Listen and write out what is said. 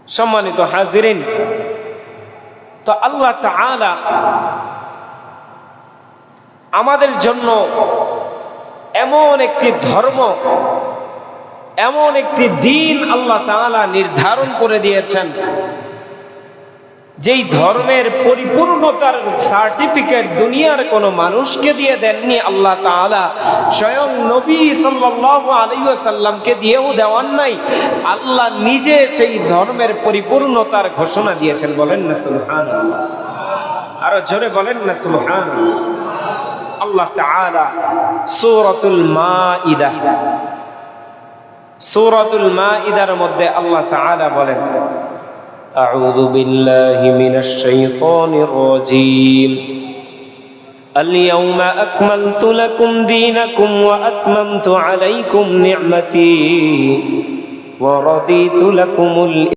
সম্মানিত হাজিরিন, তো আল্লাহ তাআলা আমাদের জন্য এমন একটি ধর্ম, এমন একটি দিন আল্লাহ তাআলা নির্ধারণ করে দিয়েছেন, যেই ধর্মের পরিপূর্ণতার সার্টিফিকেট দুনিয়ার কোনো মানুষকে দিয়ে দেননি আল্লাহ তাআলা, স্বয়ং নবী সাল্লাল্লাহু আলাইহি ওয়াসাল্লামকে দিয়েও দেওয়ান নাই। আল্লাহ নিজে সেই ধর্মের পরিপূর্ণতার ঘোষণা দিয়েছেন। বলেন না সুবহানাল্লাহ, আরো জোরে বলেন না সুবহানাল্লাহ। আল্লাহ তাআলা সূরাতুল মাইদার মধ্যে আল্লাহ তাআলা বলেন, আউযু বিল্লাহি মিনাশ শাইতানির রাজীম, আল-ইয়াওমা আকমালতু লাকুম দীনাকুম ওয়া আতমামতু আলাইকুম নি'মাতি ওয়া রাদিতু লাকুমুল